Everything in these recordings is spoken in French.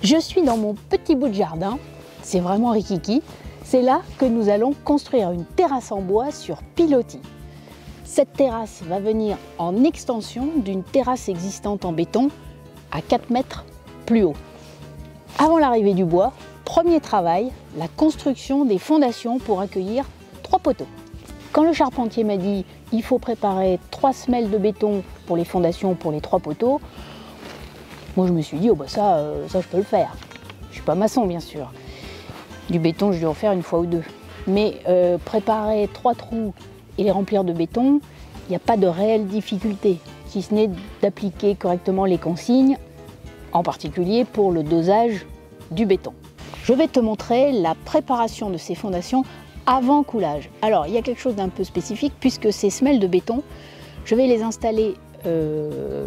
Je suis dans mon petit bout de jardin, c'est vraiment rikiki. C'est là que nous allons construire une terrasse en bois sur pilotis. Cette terrasse va venir en extension d'une terrasse existante en béton à 4 mètres plus haut. Avant l'arrivée du bois, premier travail, la construction des fondations pour accueillir 3 poteaux. Quand le charpentier m'a dit il faut préparer 3 semelles de béton pour les fondations pour les 3 poteaux, moi je me suis dit oh bah ça je peux le faire. Je suis pas maçon bien sûr. Du béton je dois en faire une fois ou deux. Mais préparer 3 trous et les remplir de béton, il n'y a pas de réelle difficulté, si ce n'est d'appliquer correctement les consignes, en particulier pour le dosage du béton. Je vais te montrer la préparation de ces fondations avant coulage. Alors il y a quelque chose d'un peu spécifique puisque ces semelles de béton, je vais les installer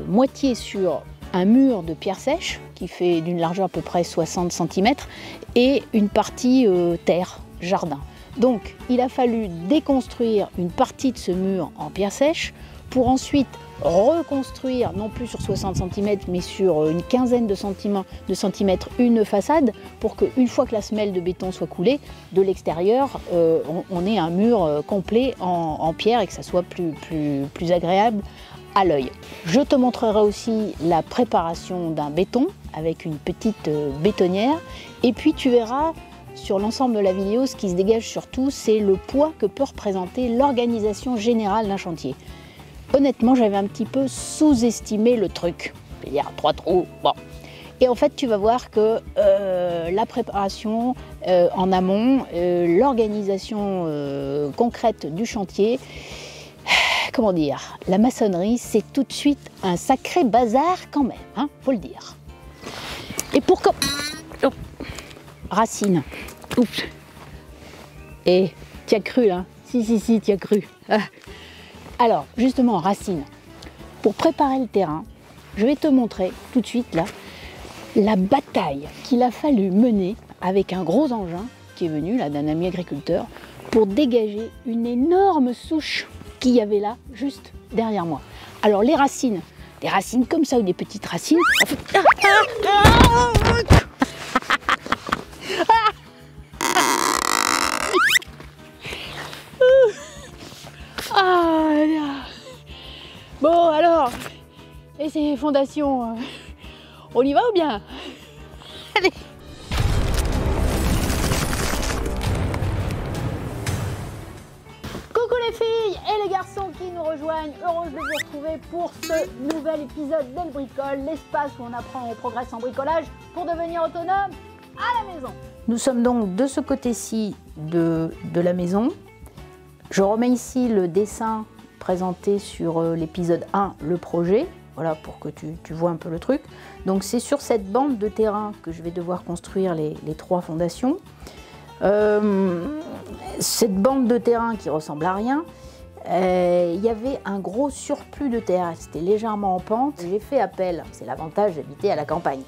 moitié sur un mur de pierre sèche qui fait d'une largeur à peu près 60 cm et une partie terre, jardin. Donc il a fallu déconstruire une partie de ce mur en pierre sèche pour ensuite reconstruire, non plus sur 60 cm, mais sur une quinzaine de centimètres une façade pour qu'une fois que la semelle de béton soit coulée, de l'extérieur, on ait un mur complet en pierre et que ça soit plus agréable à l'œil. Je te montrerai aussi la préparation d'un béton avec une petite bétonnière et puis tu verras sur l'ensemble de la vidéo, ce qui se dégage surtout, c'est le poids que peut représenter l'organisation générale d'un chantier. Honnêtement, j'avais un petit peu sous-estimé le truc. Je veux dire, 3 trous, bon. Et en fait, tu vas voir que la préparation en amont, l'organisation concrète du chantier, comment dire, la maçonnerie, c'est tout de suite un sacré bazar quand même, hein, faut le dire. Et pour que... Oh. Racine. Oups. Et tu as cru, hein? Si, tu as cru. Ah. Alors, justement, racine. Pour préparer le terrain, je vais te montrer tout de suite là la bataille qu'il a fallu mener avec un gros engin qui est venu là d'un ami agriculteur pour dégager une énorme souche qu'il y avait là juste derrière moi. Alors les racines, des racines comme ça ou des petites racines. En fait... Bon alors, et ces fondations, on y va ou bien? Allez. Coucou les filles et les garçons qui nous rejoignent, heureuse de vous retrouver pour ce nouvel épisode d'Elle Bricole, l'espace où on apprend et progresse en bricolage pour devenir autonome à la maison. Nous sommes donc de ce côté-ci de la maison. Je remets ici le dessin présenté sur l'épisode 1, le projet, voilà pour que tu vois un peu le truc. Donc c'est sur cette bande de terrain que je vais devoir construire les 3 fondations. Cette bande de terrain qui ressemble à rien, il y avait un gros surplus de terre, c'était légèrement en pente. J'ai fait appel, c'est l'avantage d'habiter à la campagne,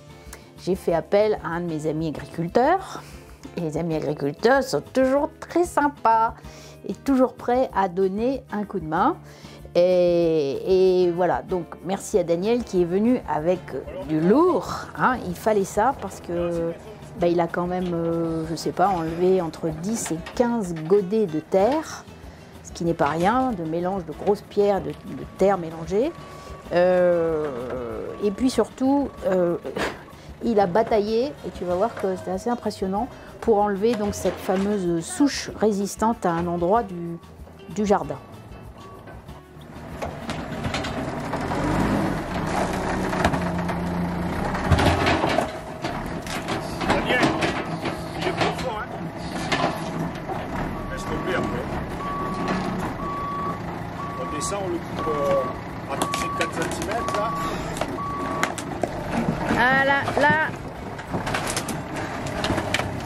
j'ai fait appel à un de mes amis agriculteurs. Et les amis agriculteurs sont toujours très sympas et toujours prêts à donner un coup de main. Et voilà, donc merci à Daniel qui est venu avec du lourd, hein, il fallait ça parce que bah, il a quand même, je sais pas, enlevé entre 10 et 15 godets de terre, ce qui n'est pas rien, de mélange de grosses pierres, de terre mélangée. Et puis surtout, il a bataillé, et tu vas voir que c'était assez impressionnant, pour enlever donc cette fameuse souche résistante à un endroit du jardin. Daniel, il est profond, hein? Laisse tomber après. On descend, on le coupe à toucher 4 cm là. Ah là,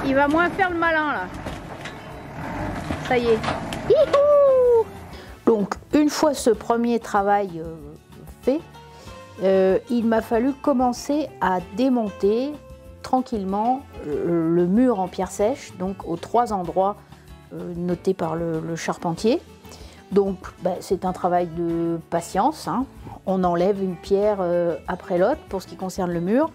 il va moins faire le malin là. Ça y est. Youhou! Donc une fois ce premier travail fait, il m'a fallu commencer à démonter tranquillement le mur en pierre sèche, donc aux 3 endroits notés par le charpentier. Donc c'est un travail de patience, hein. On enlève une pierre après l'autre pour ce qui concerne le mur.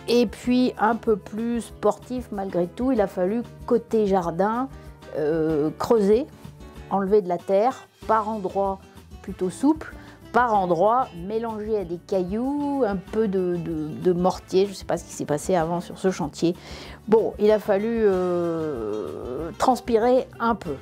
Et puis un peu plus sportif malgré tout, il a fallu côté jardin creuser, enlever de la terre, par endroits plutôt souple, par endroits mélangés à des cailloux, un peu de mortier. Je ne sais pas ce qui s'est passé avant sur ce chantier. Bon, il a fallu transpirer un peu.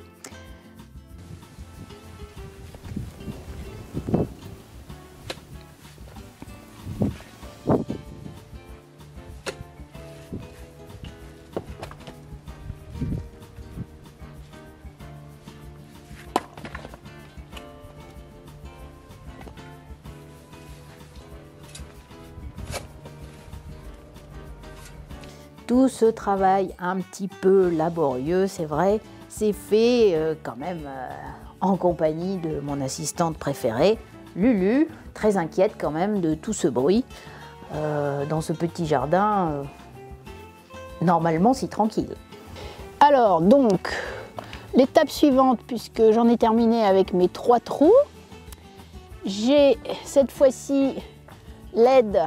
Tout ce travail un petit peu laborieux, c'est vrai, c'est fait quand même en compagnie de mon assistante préférée, Lulu, très inquiète quand même de tout ce bruit dans ce petit jardin, normalement si tranquille. Alors donc, l'étape suivante, puisque j'en ai terminé avec mes 3 trous, j'ai cette fois-ci l'aide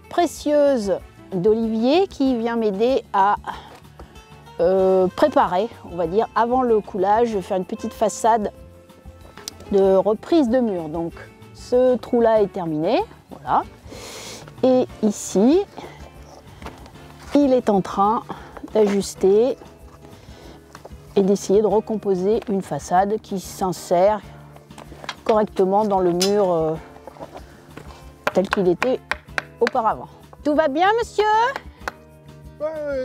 précieuse d'Olivier qui vient m'aider à préparer, on va dire, avant le coulage, je vais faire une petite façade de reprise de mur. Donc ce trou-là est terminé, voilà. Et ici, il est en train d'ajuster et d'essayer de recomposer une façade qui s'insère correctement dans le mur tel qu'il était auparavant. Tout va bien, monsieur?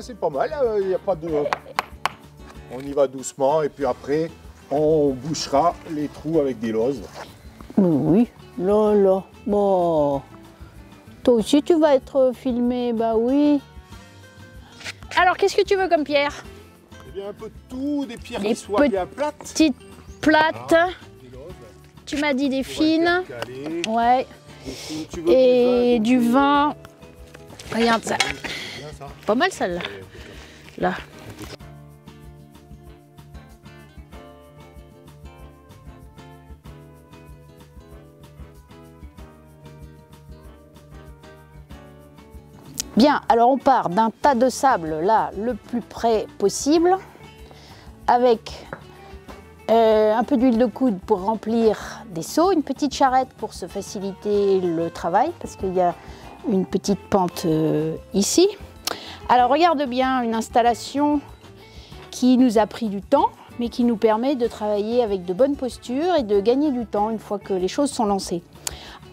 C'est pas mal, il n'y a pas de... On y va doucement et puis après, on bouchera les trous avec des lauses. Oui, là, là, bon. Toi aussi, tu vas être filmé, bah oui. Alors, qu'est-ce que tu veux comme pierre? Eh bien, un peu de tout, des pierres Des qui soient bien plates. Petites plates. Ah, des lauses. Tu m'as dit des fines. Calées. Ouais. Et tu veux Et du vin. Regarde ça. Bien, ça. Pas mal celle-là. Là. Bien, alors on part d'un tas de sable là le plus près possible avec un peu d'huile de coude pour remplir des seaux, une petite charrette pour se faciliter le travail parce qu'il y a une petite pente ici. Alors regarde bien, une installation qui nous a pris du temps mais qui nous permet de travailler avec de bonnes postures et de gagner du temps une fois que les choses sont lancées.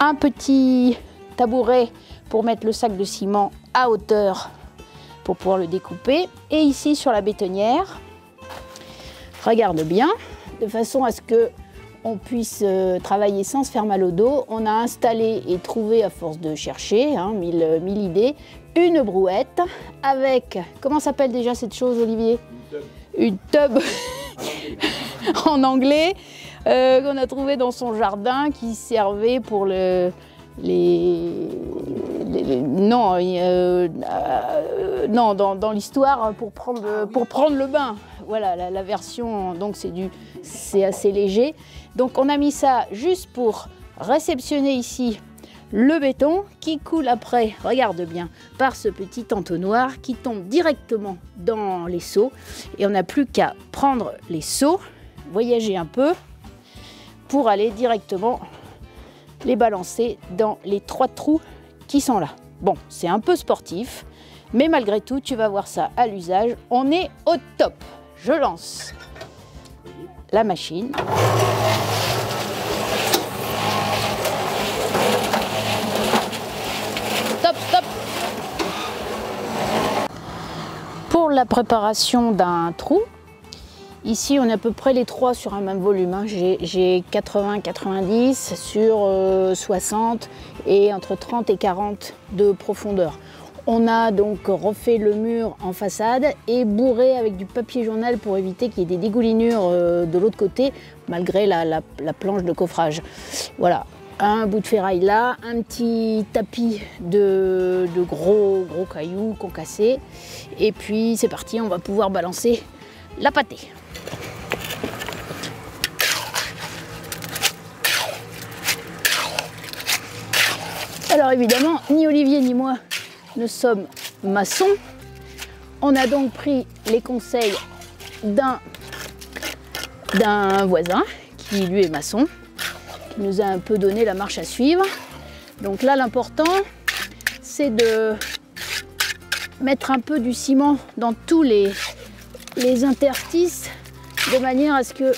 Un petit tabouret pour mettre le sac de ciment à hauteur pour pouvoir le découper. Et ici sur la bétonnière, regarde bien, de façon à ce que on puisse travailler sans se faire mal au dos. On a installé et trouvé, à force de chercher, mille idées, une brouette avec, comment s'appelle déjà cette chose, Olivier? Une tub en anglais qu'on a trouvé dans son jardin qui servait pour non, dans l'histoire pour prendre le bain. Voilà, la version, donc c'est assez léger. Donc on a mis ça juste pour réceptionner ici le béton qui coule après, regarde bien, par ce petit entonnoir qui tombe directement dans les seaux. Et on n'a plus qu'à prendre les seaux, voyager un peu pour aller directement les balancer dans les 3 trous qui sont là. Bon, c'est un peu sportif, mais malgré tout, tu vas voir ça à l'usage. On est au top. Je lance la machine. Stop, stop. Pour la préparation d'un trou, ici on est à peu près les 3 sur un même volume. J'ai 80-90 sur 60 et entre 30 et 40 de profondeur. On a donc refait le mur en façade et bourré avec du papier journal pour éviter qu'il y ait des dégoulinures de l'autre côté, malgré la planche de coffrage. Voilà, un bout de ferraille là, un petit tapis de gros cailloux concassés. Et puis c'est parti, on va pouvoir balancer la pâtée. Alors évidemment, ni Olivier ni moi nous sommes maçons. On a donc pris les conseils d'un voisin qui lui est maçon, qui nous a un peu donné la marche à suivre. Donc là, l'important, c'est de mettre un peu du ciment dans tous les interstices, de manière à ce que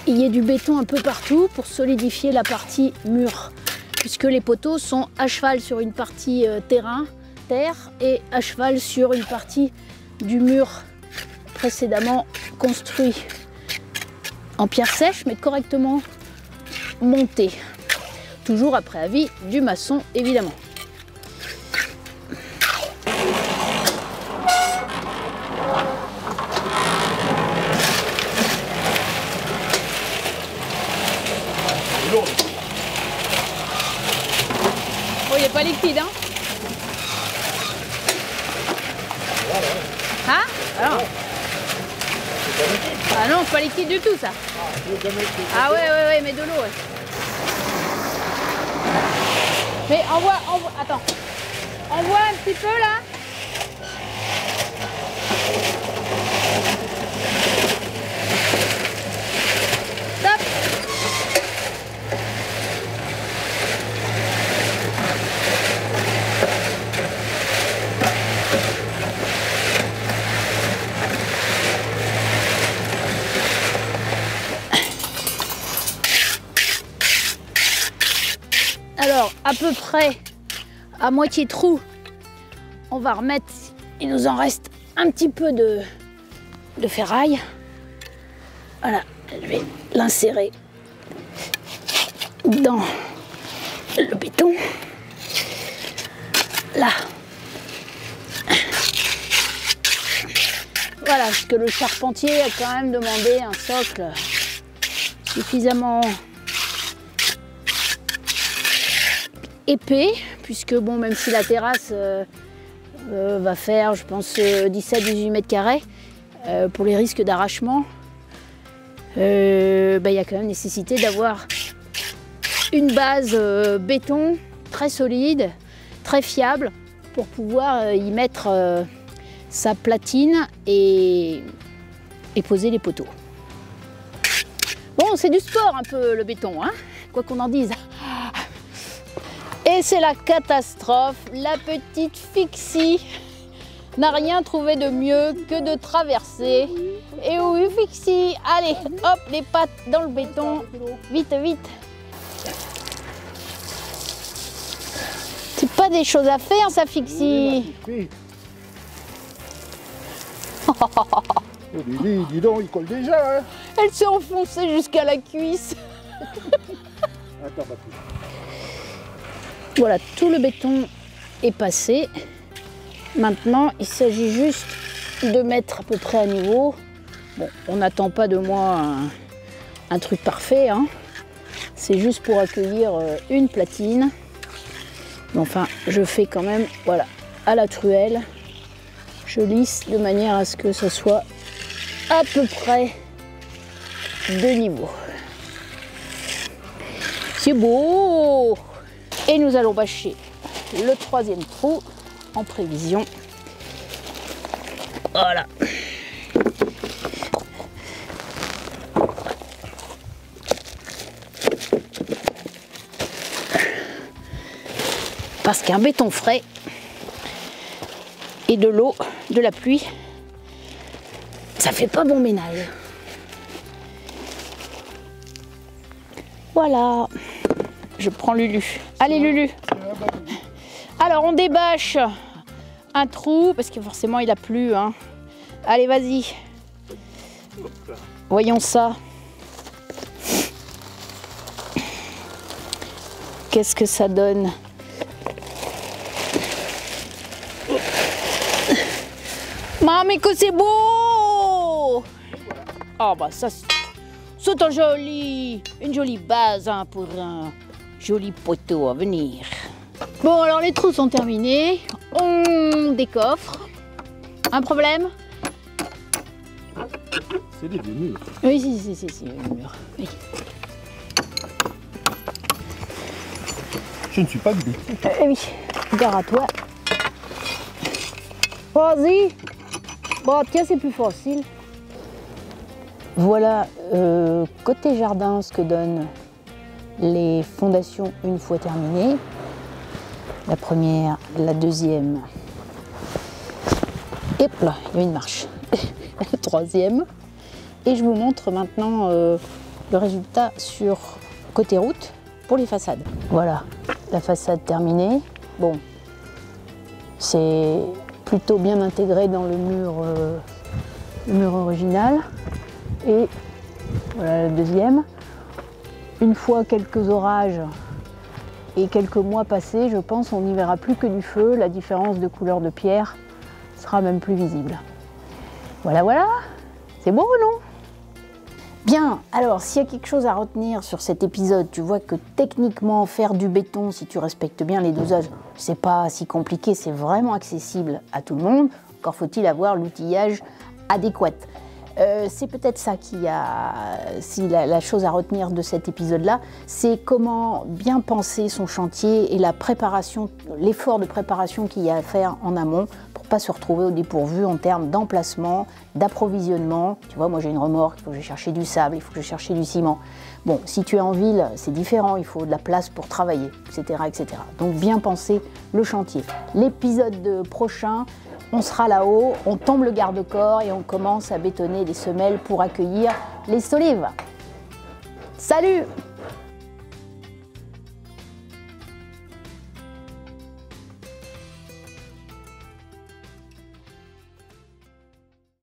il y ait du béton un peu partout pour solidifier la partie mur, puisque les poteaux sont à cheval sur une partie terre et à cheval sur une partie du mur précédemment construit en pierre sèche mais correctement monté, toujours après avis du maçon évidemment. Bon, il n'est pas liquide, hein? Hein? Alors. Ah non, pas liquide du tout ça. Ah ouais, mais de l'eau. Ouais. Mais attends. Envoie un petit peu là. Stop. Alors, à peu près à moitié trou, on va remettre, il nous en reste un petit peu de ferraille. Voilà, je vais l'insérer dans le béton. Là. Voilà, parce que le charpentier a quand même demandé un socle suffisamment épais, puisque bon, même si la terrasse va faire, je pense, 17-18 mètres carrés, pour les risques d'arrachement, il y a quand même nécessité d'avoir une base béton très solide, très fiable, pour pouvoir y mettre sa platine et poser les poteaux. Bon, c'est du sport un peu le béton, hein, quoi qu'on en dise. Et c'est la catastrophe, la petite Fixie n'a rien trouvé de mieux que de traverser. Et oui, Fixie, allez, hop, les pattes dans le béton, vite, vite. C'est pas des choses à faire, ça, Fixie. Dis donc, il colle déjà. Hein. Elle s'est enfoncée jusqu'à la cuisse. Attends, papy. Voilà, tout le béton est passé. Maintenant, il s'agit juste de mettre à peu près à niveau. Bon, on n'attend pas de moi un truc parfait, hein. C'est juste pour accueillir une platine. Mais enfin, je fais quand même, voilà, à la truelle. Je lisse de manière à ce que ça soit à peu près de niveau. C'est beau! Et nous allons bâcher le troisième trou en prévision. Voilà. Parce qu'un béton frais et de l'eau, de la pluie, ça fait pas bon ménage. Voilà. Je prends Lulu. Allez Lulu. Alors on débâche un trou parce que forcément il a plu. Hein. Allez vas-y. Voyons ça. Qu'est-ce que ça donne? Maman, que c'est beau! Oh bah ça c'est un joli, une jolie base hein, pour un joli poteau à venir. Bon alors les trous sont terminés, on décoffre. Un problème? C'est des murs. Oui, si, le mur. Oui. Je ne suis pas de béton. Oui. Gare à toi. Vas-y. Bon, tiens, c'est plus facile. Voilà, côté jardin, ce que donnent les fondations une fois terminées. La première, la deuxième. Et là, il y a une marche. La troisième. Et je vous montre maintenant le résultat sur côté route pour les façades. Voilà, la façade terminée. Bon, c'est plutôt bien intégré dans le mur original. Et voilà la deuxième. Une fois quelques orages et quelques mois passés, je pense on n'y verra plus que du feu. La différence de couleur de pierre sera même plus visible. Voilà, voilà, c'est beau, non? Bien, alors s'il y a quelque chose à retenir sur cet épisode, tu vois que techniquement faire du béton, si tu respectes bien les dosages, c'est pas si compliqué, c'est vraiment accessible à tout le monde. Encore faut-il avoir l'outillage adéquat. C'est peut-être ça qui a, si la chose à retenir de cet épisode-là, c'est comment bien penser son chantier et la préparation, l'effort de préparation qu'il y a à faire en amont pour pas se retrouver au dépourvu en termes d'emplacement, d'approvisionnement. Tu vois, moi j'ai une remorque, il faut que je cherche du sable, il faut que je cherche du ciment. Bon, si tu es en ville, c'est différent, il faut de la place pour travailler, etc., etc. Donc bien penser le chantier. L'épisode prochain, on sera là-haut, on tombe le garde-corps et on commence à bétonner les semelles pour accueillir les solives. Salut!